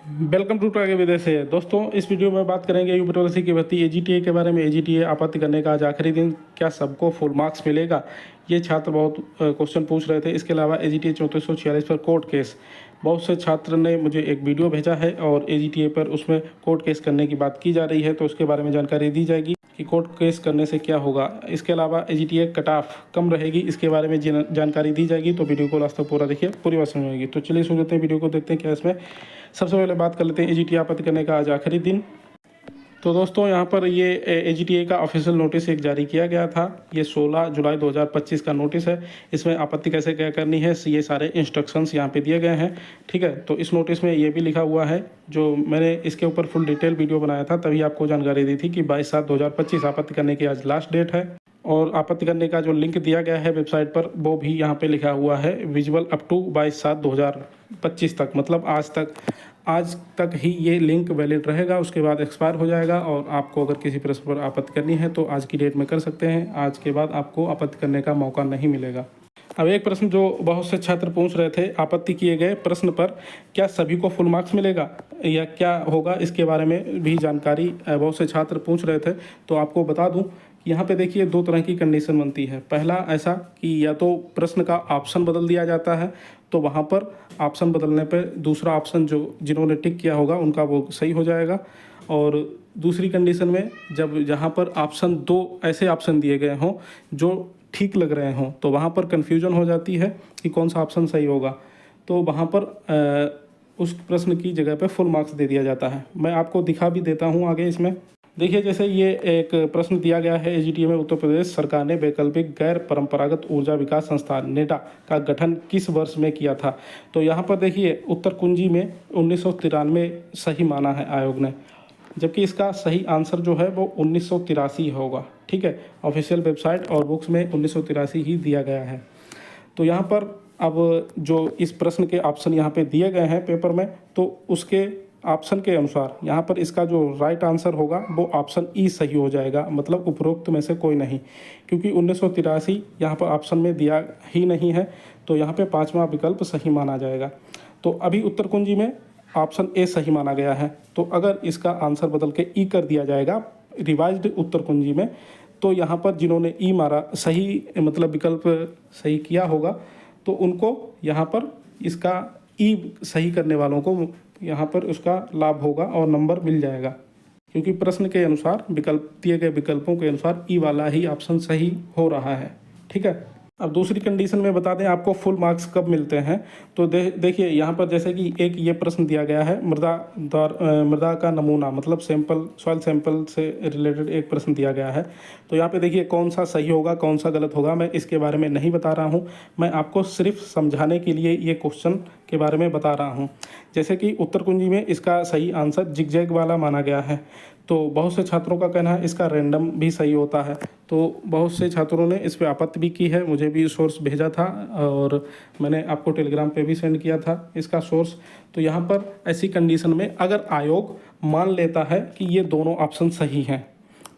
Welcome to आगे विदेश से दोस्तों, इस वीडियो में बात करेंगे यूपीएससी की भर्ती एजीटीए के बारे में। एजीटीए आपाति करने का आज आखिरी दिन, क्या सबको फुल मार्क्स मिलेगा? ये छात्र बहुत क्वेश्चन पूछ रहे थे। इसके अलावा एजीटीए 3446 पर कोर्ट केस, बहुत से छात्र ने मुझे एक वीडियो भेजा है और एजीटीए पर उसमें कोर्ट केस करने की बात की जा रही है, तो उसके बारे में जानकारी दी जाएगी कि कोर्ट केस करने से क्या होगा। इसके अलावा एजीटीए कट ऑफ कम रहेगी, इसके बारे में जानकारी दी जाएगी। तो वीडियो को लास्ट तक पूरा देखिए, पूरी बात समझ आएगी। तो चलिए शुरू करते हैं वीडियो को, देखते हैं क्या इसमें। सबसे पहले बात कर लेते हैं एजीटीए आपत्ति करने का आज आखिरी दिन। तो दोस्तों, यहाँ पर ये एजीटीए का ऑफिशियल नोटिस एक जारी किया गया था। ये 16 जुलाई 2025 का नोटिस है। इसमें आपत्ति कैसे क्या करनी है, ये सारे इंस्ट्रक्शंस यहाँ पे दिए गए हैं। ठीक है, तो इस नोटिस में ये भी लिखा हुआ है, जो मैंने इसके ऊपर फुल डिटेल वीडियो बनाया था, तभी आपको जानकारी दी थी कि 22/7/2025 आपत्ति करने की आज लास्ट डेट है। और आपत्ति करने का जो लिंक दिया गया है वेबसाइट पर, वो भी यहाँ पे लिखा हुआ है, विजुअल अप टू 22/7/2025 तक, मतलब आज तक ही ये लिंक वैलिड रहेगा। उसके बाद एक्सपायर हो जाएगा। और आपको अगर किसी प्रश्न पर आपत्ति करनी है तो आज की डेट में कर सकते हैं। आज के बाद आपको आपत्ति करने का मौका नहीं मिलेगा। अब एक प्रश्न जो बहुत से छात्र पूछ रहे थे, आपत्ति किए गए प्रश्न पर क्या सभी को फुल मार्क्स मिलेगा या क्या होगा, इसके बारे में भी जानकारी बहुत से छात्र पूछ रहे थे। तो आपको बता दूं कि यहाँ पे देखिए, दो तरह की कंडीशन बनती है। पहला ऐसा कि या तो प्रश्न का ऑप्शन बदल दिया जाता है, तो वहाँ पर ऑप्शन बदलने पर दूसरा ऑप्शन जो जिन्होंने टिक किया होगा उनका वो सही हो जाएगा। और दूसरी कंडीशन में जब जहाँ पर ऑप्शन दो ऐसे ऑप्शन दिए गए हों जो ठीक लग रहे हों, तो वहाँ पर कन्फ्यूजन हो जाती है कि कौन सा ऑप्शन सही होगा। तो वहाँ पर उस प्रश्न की जगह पे फुल मार्क्स दे दिया जाता है। मैं आपको दिखा भी देता हूँ आगे इसमें। देखिए, जैसे ये एक प्रश्न दिया गया है, एजीटीए में उत्तर प्रदेश सरकार ने वैकल्पिक गैर परंपरागत ऊर्जा विकास संस्थान नेडा का गठन किस वर्ष में किया था? तो यहाँ पर देखिए, उत्तर कुंजी में 1993 सही माना है आयोग ने, जबकि इसका सही आंसर जो है वो 1983 होगा। ठीक है, ऑफिशियल वेबसाइट और बुक्स में 1983 ही दिया गया है। तो यहाँ पर अब जो इस प्रश्न के ऑप्शन यहाँ पे दिए गए हैं पेपर में, तो उसके ऑप्शन के अनुसार यहाँ पर इसका जो राइट आंसर होगा वो ऑप्शन ई सही हो जाएगा, मतलब उपरोक्त में से कोई नहीं, क्योंकि 1983 यहाँ पर ऑप्शन में दिया ही नहीं है। तो यहाँ पे पांचवा विकल्प सही माना जाएगा। तो अभी उत्तर कुंजी में ऑप्शन ए सही माना गया है, तो अगर इसका आंसर बदल के ई कर दिया जाएगा रिवाइज्ड उत्तर कुंजी में, तो यहाँ पर जिन्होंने ई मारा सही, मतलब विकल्प सही किया होगा, तो उनको यहाँ पर इसका ई सही करने वालों को यहाँ पर उसका लाभ होगा और नंबर मिल जाएगा, क्योंकि प्रश्न के अनुसार विकल्प दिए गए विकल्पों के अनुसार ई वाला ही ऑप्शन सही हो रहा है। ठीक है, अब दूसरी कंडीशन में बता दें आपको फुल मार्क्स कब मिलते हैं। तो देखिए, यहाँ पर जैसे कि एक ये प्रश्न दिया गया है, मृदा का नमूना, मतलब सैंपल, सॉइल सैंपल से रिलेटेड एक प्रश्न दिया गया है। तो यहाँ पे देखिए, कौन सा सही होगा कौन सा गलत होगा, मैं इसके बारे में नहीं बता रहा हूँ। मैं आपको सिर्फ समझाने के लिए ये क्वेश्चन के बारे में बता रहा हूँ। जैसे कि उत्तर कुंजी में इसका सही आंसर जिगजैग वाला माना गया है। तो बहुत से छात्रों का कहना है इसका रैंडम भी सही होता है। तो बहुत से छात्रों ने इस पर आपत्ति भी की है, मुझे भी सोर्स भेजा था और मैंने आपको टेलीग्राम पे भी सेंड किया था इसका सोर्स। तो यहाँ पर ऐसी कंडीशन में अगर आयोग मान लेता है कि ये दोनों ऑप्शन सही हैं,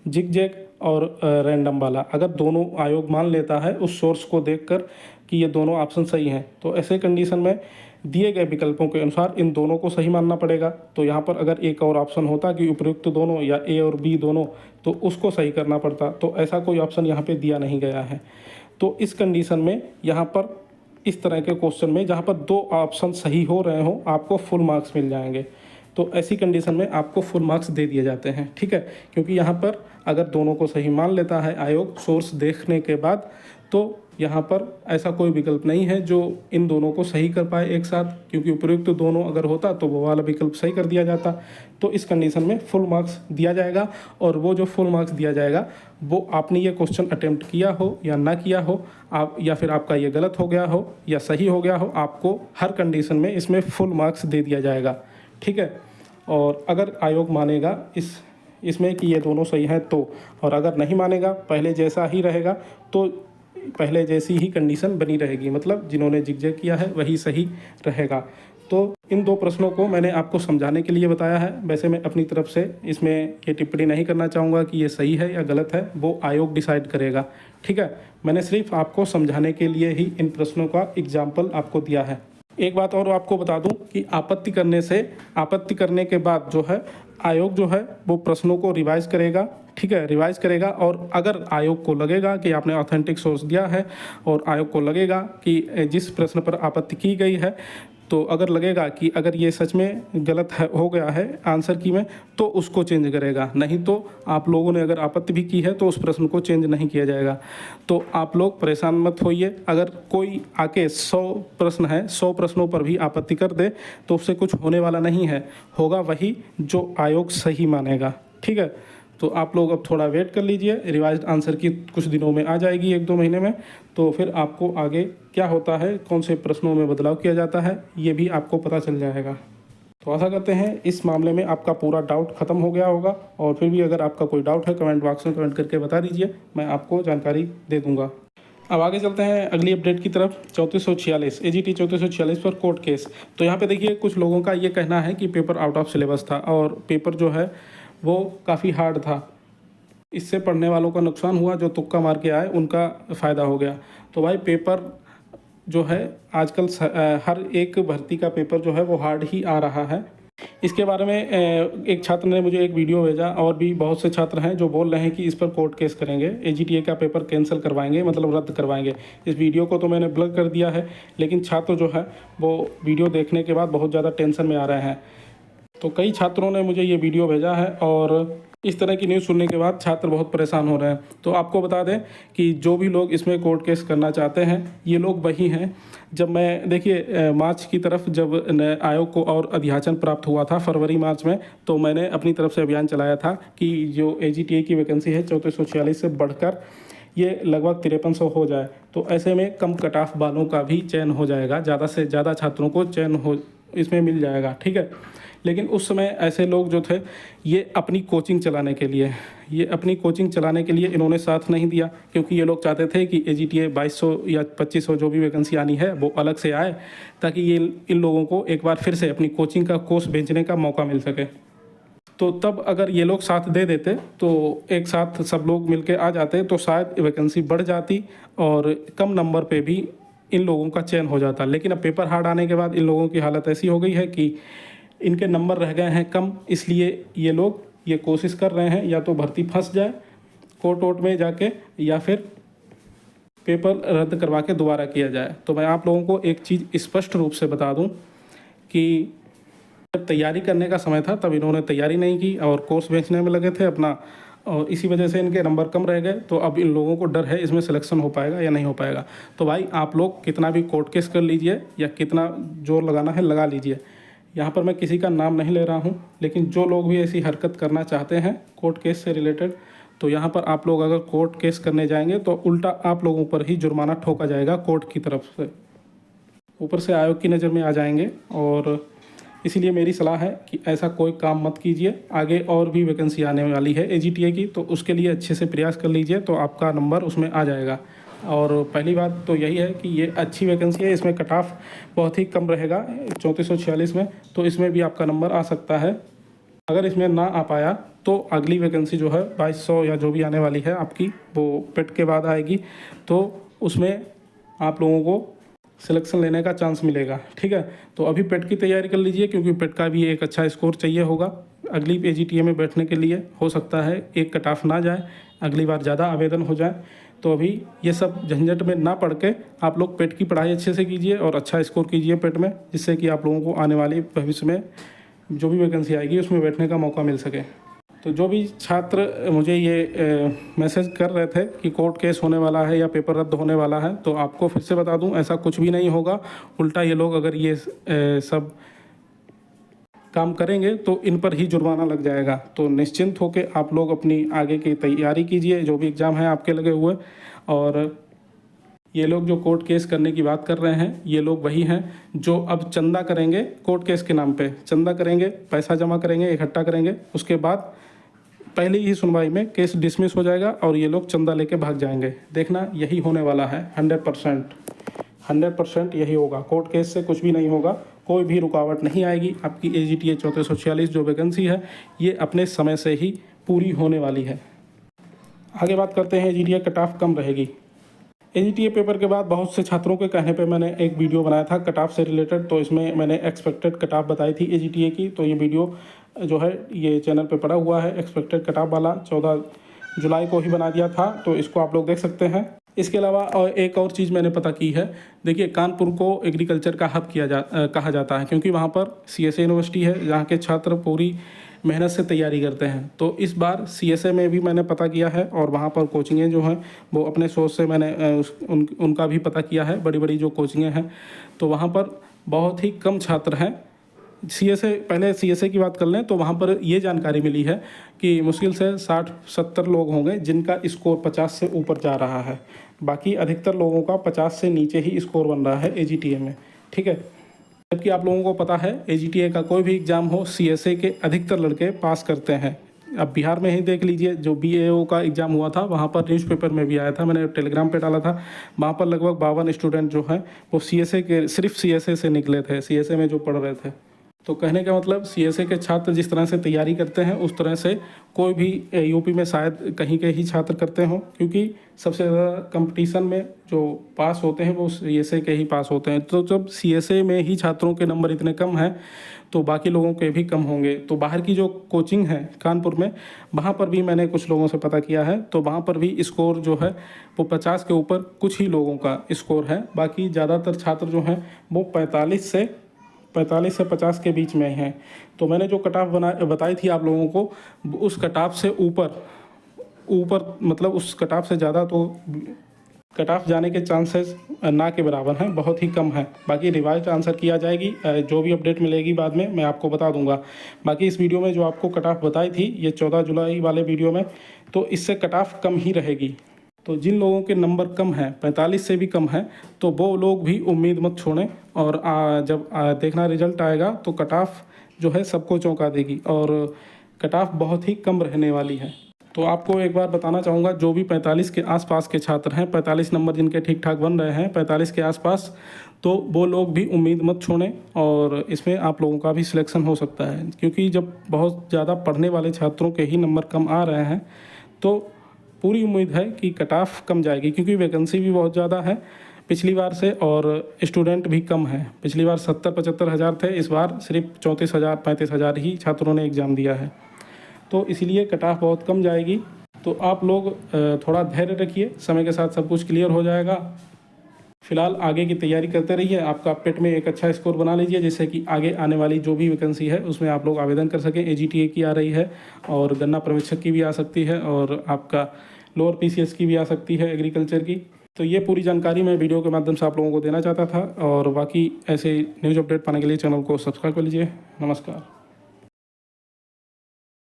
जिगजैग और रैंडम वाला, अगर दोनों आयोग मान लेता है उस सोर्स को देखकर कि ये दोनों ऑप्शन सही हैं, तो ऐसे कंडीशन में दिए गए विकल्पों के अनुसार इन दोनों को सही मानना पड़ेगा। तो यहाँ पर अगर एक और ऑप्शन होता कि उपयुक्त दोनों या ए और बी दोनों, तो उसको सही करना पड़ता। तो ऐसा कोई ऑप्शन यहाँ पे दिया नहीं गया है। तो इस कंडीशन में यहाँ पर इस तरह के क्वेश्चन में जहाँ पर दो ऑप्शन सही हो रहे हों, आपको फुल मार्क्स मिल जाएंगे। तो ऐसी कंडीशन में आपको फुल मार्क्स दे दिए जाते हैं। ठीक है, क्योंकि यहाँ पर अगर दोनों को सही मान लेता है आयोग सोर्स देखने के बाद, तो यहाँ पर ऐसा कोई विकल्प नहीं है जो इन दोनों को सही कर पाए एक साथ, क्योंकि उपयुक्त तो दोनों अगर होता तो वो वाला विकल्प सही कर दिया जाता। तो इस कंडीशन में फुल मार्क्स दिया जाएगा। और वो जो फुल मार्क्स दिया जाएगा वो आपने ये क्वेश्चन अटेम्प्ट किया हो या ना किया हो, आप या फिर आपका ये गलत हो गया हो या सही हो गया हो, आपको हर कंडीशन में इसमें फुल मार्क्स दे दिया जाएगा। ठीक है, और अगर आयोग मानेगा इसमें कि ये दोनों सही हैं तो, और अगर नहीं मानेगा, पहले जैसा ही रहेगा, तो पहले जैसी ही कंडीशन बनी रहेगी, मतलब जिन्होंने जिगजैग किया है वही सही रहेगा। तो इन दो प्रश्नों को मैंने आपको समझाने के लिए बताया है। वैसे मैं अपनी तरफ से इसमें ये टिप्पणी नहीं करना चाहूँगा कि ये सही है या गलत है, वो आयोग डिसाइड करेगा। ठीक है, मैंने सिर्फ आपको समझाने के लिए ही इन प्रश्नों का एग्जाम्पल आपको दिया है। एक बात और आपको बता दूं कि आपत्ति करने के बाद जो है आयोग जो है वो प्रश्नों को रिवाइज करेगा, ठीक है, रिवाइज करेगा। और अगर आयोग को लगेगा कि आपने ऑथेंटिक सोर्स दिया है और आयोग को लगेगा कि जिस प्रश्न पर आपत्ति की गई है, तो अगर लगेगा कि अगर ये सच में गलत है, हो गया है आंसर की में, तो उसको चेंज करेगा। नहीं तो आप लोगों ने अगर आपत्ति भी की है तो उस प्रश्न को चेंज नहीं किया जाएगा। तो आप लोग परेशान मत होइए। अगर कोई आके 100 प्रश्न है, 100 प्रश्नों पर भी आपत्ति कर दे तो उससे कुछ होने वाला नहीं है, होगा वही जो आयोग सही मानेगा, ठीक है। तो आप लोग अब थोड़ा वेट कर लीजिए, रिवाइज्ड आंसर की कुछ दिनों में आ जाएगी, 1-2 महीने में। तो फिर आपको आगे क्या होता है, कौन से प्रश्नों में बदलाव किया जाता है, ये भी आपको पता चल जाएगा। तो आशा करते हैं इस मामले में आपका पूरा डाउट खत्म हो गया होगा। और फिर भी अगर आपका कोई डाउट है कमेंट बॉक्स में कमेंट करके बता दीजिए, मैं आपको जानकारी दे दूँगा। अब आगे चलते हैं अगली अपडेट की तरफ। 3446 AGT 3446 पर कोर्ट केस। तो यहाँ पे देखिए कुछ लोगों का ये कहना है कि पेपर आउट ऑफ सिलेबस था और पेपर जो है वो काफ़ी हार्ड था। इससे पढ़ने वालों का नुकसान हुआ, जो तुक्का मार के आए उनका फ़ायदा हो गया। तो भाई पेपर जो है आजकल हर एक भर्ती का पेपर जो है वो हार्ड ही आ रहा है। इसके बारे में एक छात्र ने मुझे एक वीडियो भेजा, और भी बहुत से छात्र हैं जो बोल रहे हैं कि इस पर कोर्ट केस करेंगे, AGTA का पेपर कैंसिल करवाएंगे, मतलब रद्द करवाएंगे। इस वीडियो को तो मैंने ब्लॉक कर दिया है, लेकिन छात्र जो है वो वीडियो देखने के बाद बहुत ज़्यादा टेंशन में आ रहे हैं। तो कई छात्रों ने मुझे ये वीडियो भेजा है और इस तरह की न्यूज़ सुनने के बाद छात्र बहुत परेशान हो रहे हैं। तो आपको बता दें कि जो भी लोग इसमें कोर्ट केस करना चाहते हैं, ये लोग वही हैं। जब मैं देखिए मार्च की तरफ जब आयोग को और अध्याचन प्राप्त हुआ था फरवरी मार्च में, तो मैंने अपनी तरफ से अभियान चलाया था कि जो AGTA की वैकेंसी है 3446 से बढ़कर ये लगभग 5300 हो जाए। तो ऐसे में कम कट ऑफ वालों का भी चयन हो जाएगा, ज़्यादा से ज़्यादा छात्रों को चयन हो इसमें मिल जाएगा, ठीक है। लेकिन उस समय ऐसे लोग जो थे ये अपनी कोचिंग चलाने के लिए इन्होंने साथ नहीं दिया, क्योंकि ये लोग चाहते थे कि AGTA 2200 या 2500 जो भी वैकेंसी आनी है वो अलग से आए, ताकि ये इन लोगों को एक बार फिर से अपनी कोचिंग का कोर्स बेचने का मौका मिल सके। तो तब अगर ये लोग साथ दे देते तो एक साथ सब लोग मिलके आ जाते तो शायद वैकेंसी बढ़ जाती और कम नंबर पे भी इन लोगों का चयन हो जाता। लेकिन अब पेपर हार्ड आने के बाद इन लोगों की हालत ऐसी हो गई है कि इनके नंबर रह गए हैं कम, इसलिए ये लोग ये कोशिश कर रहे हैं या तो भर्ती फंस जाए कोर्ट वोट में जाके, या फिर पेपर रद्द करवा के दोबारा किया जाए। तो मैं आप लोगों को एक चीज़ स्पष्ट रूप से बता दूं कि जब तैयारी करने का समय था तब इन्होंने तैयारी नहीं की और कोर्स बेचने में लगे थे अपना, और इसी वजह से इनके नंबर कम रह गए। तो अब इन लोगों को डर है इसमें सिलेक्शन हो पाएगा या नहीं हो पाएगा। तो भाई आप लोग कितना भी कोर्ट केस कर लीजिए या कितना जोर लगाना है लगा लीजिए। यहाँ पर मैं किसी का नाम नहीं ले रहा हूँ, लेकिन जो लोग भी ऐसी हरकत करना चाहते हैं कोर्ट केस से रिलेटेड, तो यहाँ पर आप लोग अगर कोर्ट केस करने जाएंगे तो उल्टा आप लोगों पर ही जुर्माना ठोका जाएगा कोर्ट की तरफ से, ऊपर से आयोग की नज़र में आ जाएंगे। और इसीलिए मेरी सलाह है कि ऐसा कोई काम मत कीजिए। आगे और भी वैकेंसी आने वाली है AGTA की, तो उसके लिए अच्छे से प्रयास कर लीजिए, तो आपका नंबर उसमें आ जाएगा। और पहली बात तो यही है कि ये अच्छी वैकेंसी है, इसमें कट ऑफ बहुत ही कम रहेगा 3446 में, तो इसमें भी आपका नंबर आ सकता है। अगर इसमें ना आ पाया तो अगली वैकेंसी जो है 2200 या जो भी आने वाली है आपकी, वो पेट के बाद आएगी, तो उसमें आप लोगों को सिलेक्शन लेने का चांस मिलेगा, ठीक है। तो अभी पेट की तैयारी कर लीजिए, क्योंकि पेट का भी एक अच्छा स्कोर चाहिए होगा अगली AGTA में बैठने के लिए। हो सकता है एक कट ऑफ ना जाए, अगली बार ज़्यादा आवेदन हो जाए। तो अभी ये सब झंझट में ना पड़ के आप लोग पेट की पढ़ाई अच्छे से कीजिए और अच्छा स्कोर कीजिए पेट में, जिससे कि आप लोगों को आने वाली भविष्य में जो भी वैकेंसी आएगी उसमें बैठने का मौका मिल सके। तो जो भी छात्र मुझे ये मैसेज कर रहे थे कि कोर्ट केस होने वाला है या पेपर रद्द होने वाला है, तो आपको फिर से बता दूं ऐसा कुछ भी नहीं होगा। उल्टा ये लोग अगर ये सब काम करेंगे तो इन पर ही जुर्माना लग जाएगा। तो निश्चिंत होकर आप लोग अपनी आगे की तैयारी कीजिए, जो भी एग्ज़ाम है आपके लगे हुए। और ये लोग जो कोर्ट केस करने की बात कर रहे हैं, ये लोग वही हैं जो अब चंदा करेंगे कोर्ट केस के नाम पे, चंदा करेंगे, पैसा जमा करेंगे, इकट्ठा करेंगे, उसके बाद पहली ही सुनवाई में केस डिसमिस हो जाएगा और ये लोग चंदा लेके भाग जाएंगे। देखना यही होने वाला है, 100% यही होगा। कोर्ट केस से कुछ भी नहीं होगा, कोई भी रुकावट नहीं आएगी। आपकी AGTA 3446 जो वैकेंसी है ये अपने समय से ही पूरी होने वाली है। आगे बात करते हैं, AGTA कट ऑफ कम रहेगी। एजीटीए पेपर के बाद बहुत से छात्रों के कहने पे मैंने एक वीडियो बनाया था कट ऑफ से रिलेटेड, तो इसमें मैंने एक्सपेक्टेड कट ऑफ बताई थी एजीटीए की। तो ये वीडियो जो है ये चैनल पे पड़ा हुआ है, एक्सपेक्टेड कट ऑफ वाला 14 जुलाई को ही बना दिया था, तो इसको आप लोग देख सकते हैं। इसके अलावा और एक और चीज़ मैंने पता की है, देखिए कानपुर को एग्रीकल्चर का हब कहा जाता है, क्योंकि वहाँ पर सीएसए यूनिवर्सिटी है जहाँ के छात्र पूरी मेहनत से तैयारी करते हैं। तो इस बार सीएसए में भी मैंने पता किया है और वहाँ पर कोचिंगें जो हैं वो अपने सोच से मैंने उनका भी पता किया है, बड़ी बड़ी जो कोचिंगें हैं, तो वहाँ पर बहुत ही कम छात्र हैं। पहले सीएसए की बात कर लें तो वहाँ पर ये जानकारी मिली है कि मुश्किल से 60-70 लोग होंगे जिनका स्कोर 50 से ऊपर जा रहा है। बाकी अधिकतर लोगों का 50 से नीचे ही स्कोर बन रहा है एजीटीए में, ठीक है। जबकि आप लोगों को पता है एजीटीए का कोई भी एग्ज़ाम हो सीएसए के अधिकतर लड़के पास करते हैं। अब बिहार में ही देख लीजिए, जो बीएओ का एग्ज़ाम हुआ था वहाँ पर न्यूज़पेपर में भी आया था, मैंने टेलीग्राम पे डाला था। वहाँ पर लगभग 52 स्टूडेंट जो हैं वो सीएसए के सिर्फ सीएसए से निकले थे, सीएसए में जो पढ़ रहे थे। तो कहने का मतलब सीएसए के छात्र जिस तरह से तैयारी करते हैं उस तरह से कोई भी यूपी में शायद कहीं के ही छात्र करते हों, क्योंकि सबसे ज़्यादा कंपटीशन में जो पास होते हैं वो सीएसए के ही पास होते हैं। तो जब सीएसए में ही छात्रों के नंबर इतने कम हैं तो बाकी लोगों के भी कम होंगे। तो बाहर की जो कोचिंग है कानपुर में, वहाँ पर भी मैंने कुछ लोगों से पता किया है, तो वहाँ पर भी स्कोर जो है वो 50 के ऊपर कुछ ही लोगों का स्कोर है। बाकी ज़्यादातर छात्र जो हैं वो 45 से 50 के बीच में हैं। तो मैंने जो कट ऑफ बताई थी आप लोगों को, उस कट ऑफ से ऊपर मतलब उस कट ऑफ से ज़्यादा तो कट ऑफ जाने के चांसेस ना के बराबर हैं, बहुत ही कम है। बाकी रिवाइज आंसर किया जाएगी, जो भी अपडेट मिलेगी बाद में मैं आपको बता दूंगा। बाकी इस वीडियो में जो आपको कट ऑफ बताई थी ये 14 जुलाई वाले वीडियो में, तो इससे कट ऑफ कम ही रहेगी। तो जिन लोगों के नंबर कम हैं, 45 से भी कम हैं, तो वो लोग भी उम्मीद मत छोड़ें। और जब देखना रिजल्ट आएगा तो कट ऑफ जो है सबको चौंका देगी और कट ऑफ बहुत ही कम रहने वाली है। तो आपको एक बार बताना चाहूँगा, जो भी 45 के आसपास के छात्र हैं, 45 नंबर जिनके ठीक ठाक बन रहे हैं 45 के आसपास, तो वो लोग भी उम्मीद मत छोड़ें और इसमें आप लोगों का भी सिलेक्शन हो सकता है। क्योंकि जब बहुत ज़्यादा पढ़ने वाले छात्रों के ही नंबर कम आ रहे हैं तो पूरी उम्मीद है कि कट ऑफ कम जाएगी, क्योंकि वैकेंसी भी बहुत ज़्यादा है पिछली बार से और स्टूडेंट भी कम हैं। पिछली बार 70-75 हज़ार थे, इस बार सिर्फ 34,000-35 हज़ार ही छात्रों ने एग्ज़ाम दिया है। तो इसलिए कट ऑफ बहुत कम जाएगी। तो आप लोग थोड़ा धैर्य रखिए, समय के साथ सब कुछ क्लियर हो जाएगा। फिलहाल आगे की तैयारी करते रहिए, आपका पेट में एक अच्छा स्कोर बना लीजिए, जिससे कि आगे आने वाली जो भी वैकेंसी है उसमें आप लोग आवेदन कर सकें। एजीटीए की आ रही है और गन्ना पर्यवेक्षक की भी आ सकती है और आपका लोअर पीसीएस की भी आ सकती है, एग्रीकल्चर की। तो ये पूरी जानकारी मैं वीडियो के माध्यम से आप लोगों को देना चाहता था और बाकी ऐसे न्यूज़ अपडेट पाने के लिए चैनल को सब्सक्राइब कर लीजिए। नमस्कार।